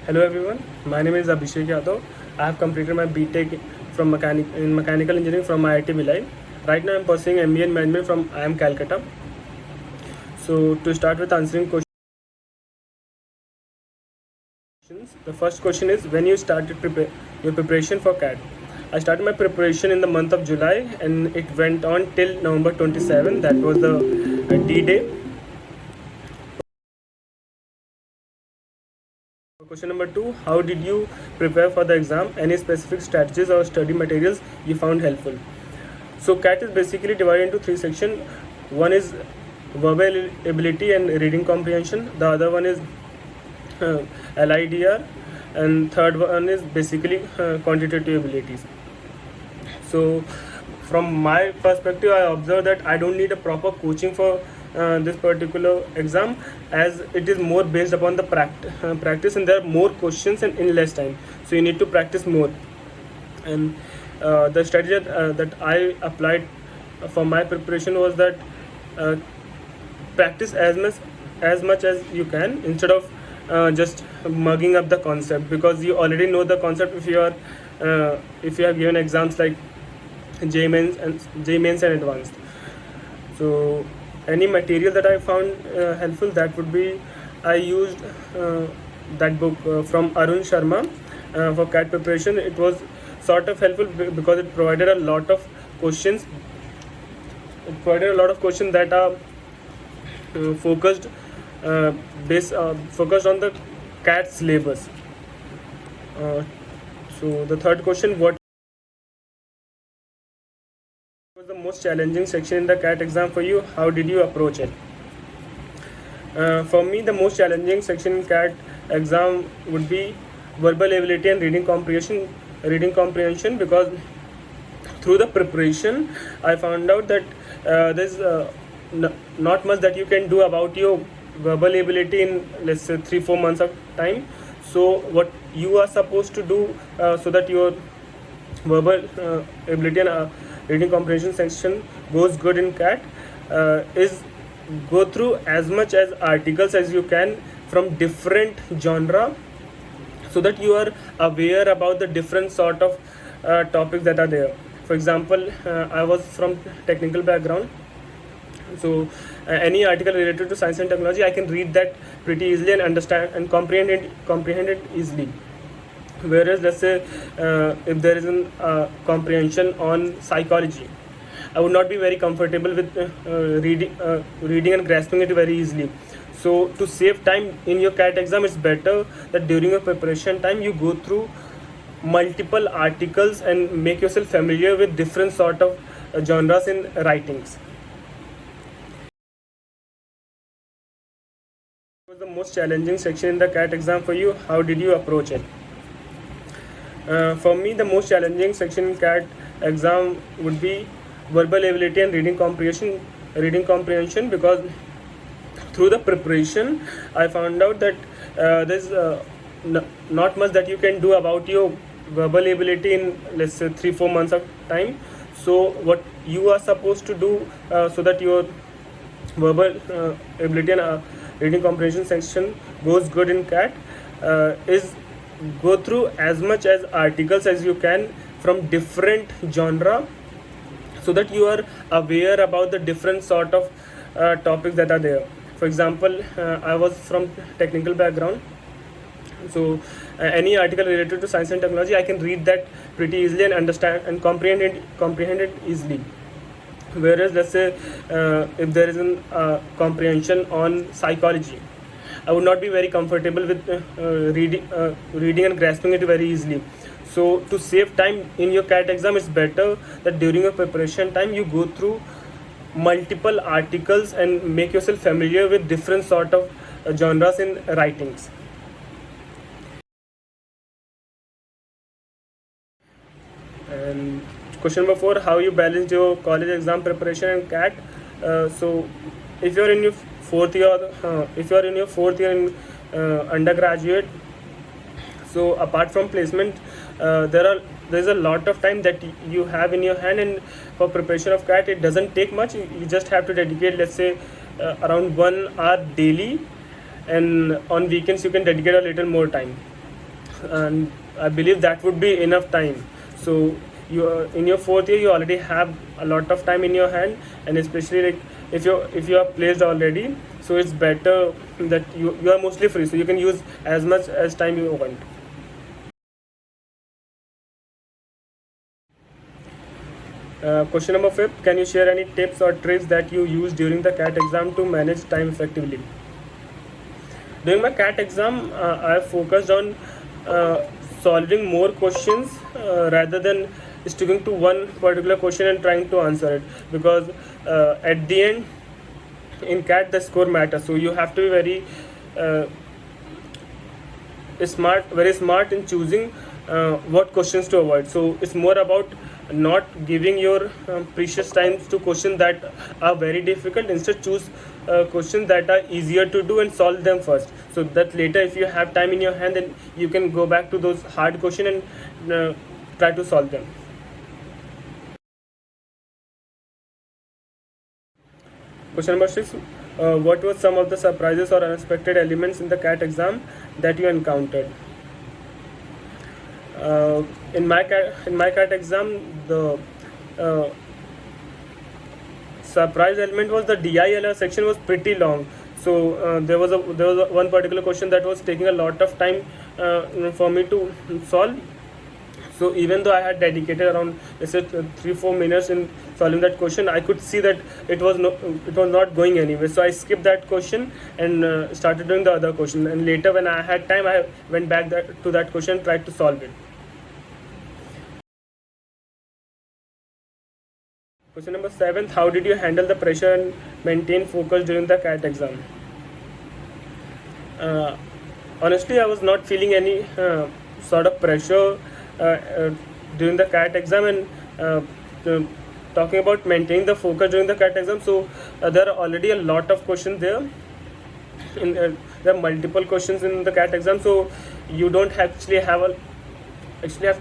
Hello everyone, my name is Abhishek Yadav. I have completed my B.Tech from mechanical engineering from IIT Bhilai. Right now I am pursuing MBA in management from IIM Calcutta. So to start with answering questions, the first question is when you started your preparation for CAT. I started my preparation in the month of July and it went on till November 27. That was the D-Day. Question number 2, how did you prepare for the exam? Any specific strategies or study materials you found helpful? So CAT is basically divided into 3 sections. One is verbal ability and reading comprehension. The other one is LIDR, and third one is basically quantitative abilities. So from my perspective, I observe that I don't need a proper coaching for this particular exam, as it is more based upon the practice, and there are more questions and in less time, so you need to practice more. And the strategy that I applied for my preparation was that practice as much as you can, instead of just mugging up the concept, because you already know the concept if you have given exams like J-Mains and Advanced. So any material that I found helpful, that would be, I used that book from Arun Sharma for CAT preparation. It was sort of helpful because it provided a lot of questions. It provided a lot of questions that are focused on the CAT syllabus. So the third question, what was the most challenging section in the CAT exam for you? How did you approach it? For me, the most challenging section in CAT exam would be verbal ability and reading comprehension, because through the preparation I found out that there's not much that you can do about your verbal ability in, let's say, 3-4 months of time. So what you are supposed to do so that your verbal ability and reading comprehension section goes good in CAT is go through as much as articles as you can from different genre, so that you are aware about the different sort of topics that are there. For example, I was from technical background, so any article related to science and technology, I can read that pretty easily and understand and comprehend it easily. Whereas, let's say if there is a comprehension on psychology, I would not be very comfortable with reading and grasping it very easily. So to save time in your CAT exam, it's better that during your preparation time you go through multiple articles and make yourself familiar with different sort of genres in writings. What was the most challenging section in the CAT exam for you? How did you approach it? For me, the most challenging section in CAT exam would be verbal ability and reading comprehension, because through the preparation I found out that there's not much that you can do about your verbal ability in, let's say, 3-4 months of time. So what you are supposed to do so that your verbal ability and reading comprehension section goes good in CAT is go through as much as articles as you can from different genre, so that you are aware about the different sort of topics that are there. For example, I was from technical background, so any article related to science and technology, I can read that pretty easily and understand and comprehend it easily. Whereas, let's say if there is a comprehension on psychology, I would not be very comfortable with reading and grasping it very easily. So to save time in your CAT exam, it's better that during your preparation time you go through multiple articles and make yourself familiar with different sort of genres in writings. And question number 4, how you balance your college exam preparation and CAT? So if you are in your fourth year in undergraduate, so apart from placement, there's a lot of time that you have in your hand, and for preparation of CAT it doesn't take much. You just have to dedicate, let's say, around 1 hour daily, and on weekends you can dedicate a little more time. and I believe that would be enough time. So you in your fourth year you already have a lot of time in your hand, and especially like if you are placed already, so it's better that you are mostly free, so you can use as much as time you want. Question number 5, can you share any tips or tricks that you use during the CAT exam to manage time effectively? During my CAT exam, I focused on solving more questions rather than sticking to one particular question and trying to answer it, because at the end in CAT the score matters, so you have to be very smart in choosing what questions to avoid. So it's more about not giving your precious times to questions that are very difficult. Instead, choose questions that are easier to do and solve them first, so that later if you have time in your hand, then you can go back to those hard questions and try to solve them. Question number 6, what were some of the surprises or unexpected elements in the CAT exam that you encountered? In my CAT exam, the surprise element was the DILR section was pretty long. So there was one particular question that was taking a lot of time for me to solve. So even though I had dedicated around, let's say, 3-4 minutes in solving that question, I could see that it was not going anywhere. So I skipped that question and started doing the other question. And later, when I had time, I went back to that question and tried to solve it. Question number 7, how did you handle the pressure and maintain focus during the CAT exam? Honestly, I was not feeling any sort of pressure during the CAT exam, and talking about maintaining the focus during the CAT exam, so there are already a lot of questions there. There are multiple questions in the CAT exam, so you don't actually have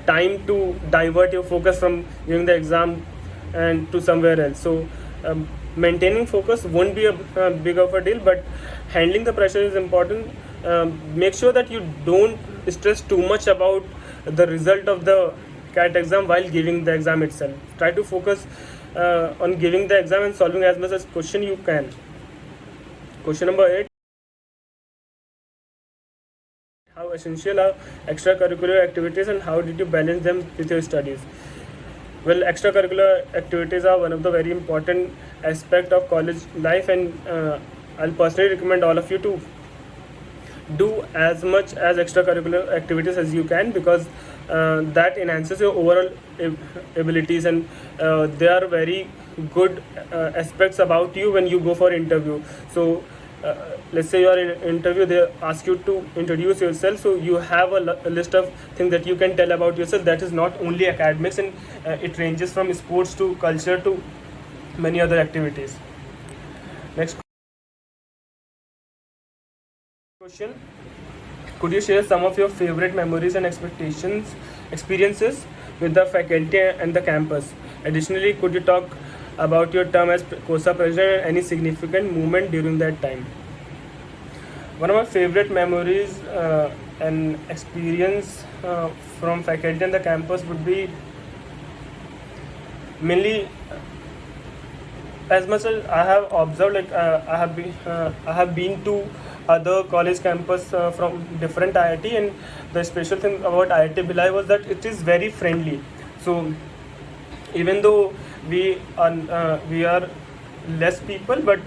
time to divert your focus from during the exam and to somewhere else. So maintaining focus won't be a big of a deal, but handling the pressure is important. Make sure that you don't stress too much about the result of the CAT exam while giving the exam itself. Try to focus on giving the exam and solving as much as question you can. Question number 8, how essential are extracurricular activities and how did you balance them with your studies? Well, extracurricular activities are one of the very important aspect of college life, and I'll personally recommend all of you to do as much as extracurricular activities as you can, because that enhances your overall abilities, and they are very good aspects about you when you go for interview. So let's say you are in an interview, they ask you to introduce yourself, so you have a list of things that you can tell about yourself. That is not only academics, and it ranges from sports to culture to many other activities. Next question, could you share some of your favorite memories and experiences with the faculty and the campus? Additionally, could you talk about your term as CoSA president and any significant movement during that time? One of my favorite memories and experience from faculty and the campus would be mainly, as much as I have observed, like I have been to other college campus from different IIT, and the special thing about IIT Bhilai was that it is very friendly. So even though we are less people, but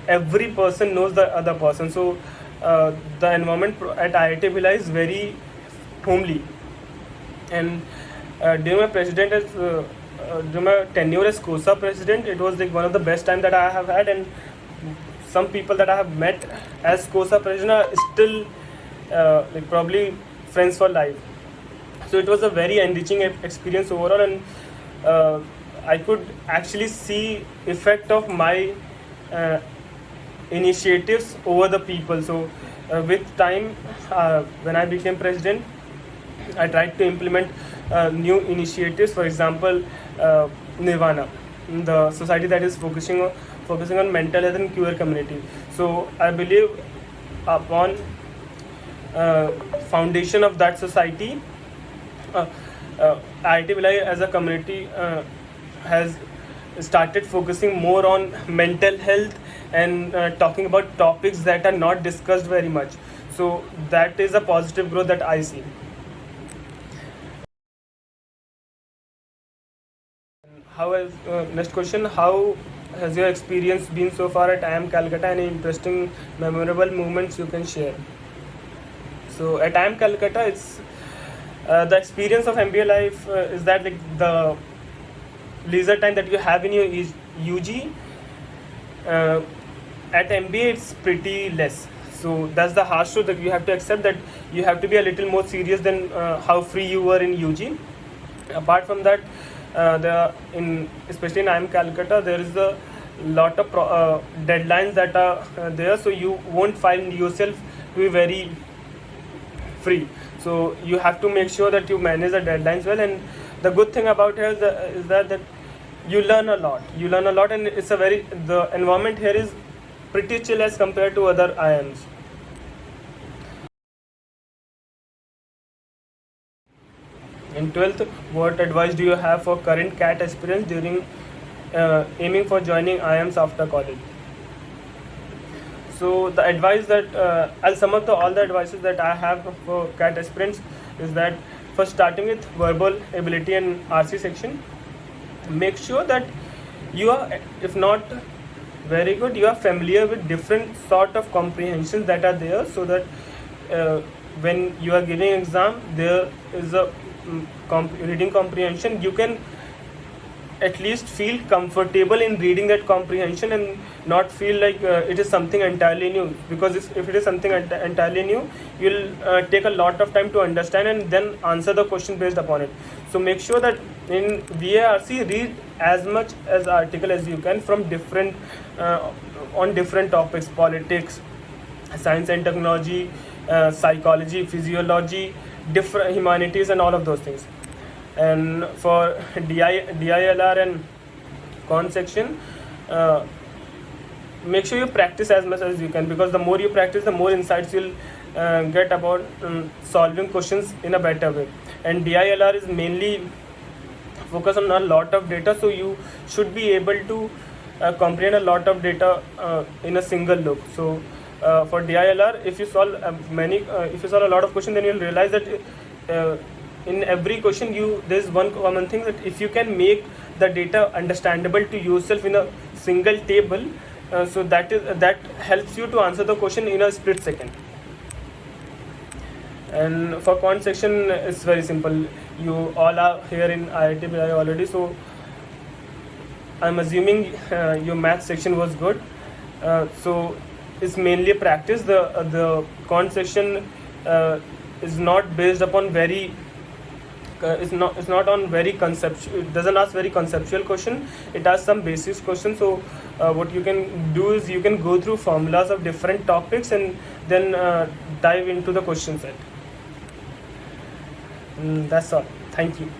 every person knows the other person. So the environment at IIT Bhilai is very homely. And during my tenure as CoSA president, it was like one of the best time that I have had, and some people that I have met as CoSA president are still like probably friends for life. So it was a very enriching experience overall, and I could actually see effect of my initiatives over the people. So with time, when I became president, I tried to implement new initiatives. For example, Nirvana, the society that is focusing on mental health and queer community. So I believe upon foundation of that society. IIT Bhilai as a community has started focusing more on mental health and talking about topics that are not discussed very much. So that is a positive growth that I see. How has next question? How has your experience been so far at IIM Calcutta? Any interesting, memorable moments you can share? So at IIM Calcutta, it's the experience of MBA life is that like the leisure time that you have in your UG. At MBA, it's pretty less. So that's the harsh truth that you have to accept, that you have to be a little more serious than how free you were in UG. Apart from that, especially in IIM Calcutta, there is a lot of deadlines that are there, so you won't find yourself to be very free. So you have to make sure that you manage the deadlines well. And the good thing about here is that you learn a lot. You learn a lot, and the environment here is pretty chill as compared to other IIMs. In 12th, what advice do you have for current CAT aspirants during aiming for joining IIMs after college? So the advice that I'll sum up all the advices that I have for CAT aspirants is that first, starting with verbal ability and RC section, make sure that you are, if not very good, you are familiar with different sort of comprehensions that are there, so that when you are giving exam, there is a reading comprehension, you can at least feel comfortable in reading that comprehension and not feel like it is something entirely new, because if it is something entirely new, you'll take a lot of time to understand and then answer the question based upon it. So make sure that in VARC, read as much as article as you can from different on different topics: politics, science and technology, psychology, physiology, different humanities, and all of those things. And for DILR and con section, make sure you practice as much as you can, because the more you practice, the more insights you'll get about solving questions in a better way. And DILR is mainly focused on a lot of data, so you should be able to comprehend a lot of data in a single look. So for DILR, if you solve a lot of questions, then you'll realize that in every question there's one common thing, that if you can make the data understandable to yourself in a single table, so that helps you to answer the question in a split second. And for quant section, it's very simple. You all are here in IIT Bhilai already, so I'm assuming your math section was good. So it's mainly practice. The quant section is not based upon very it's not on very conceptual. It doesn't ask very conceptual question. It asks some basic questions. So what you can do is you can go through formulas of different topics and then dive into the question set. That's all. Thank you.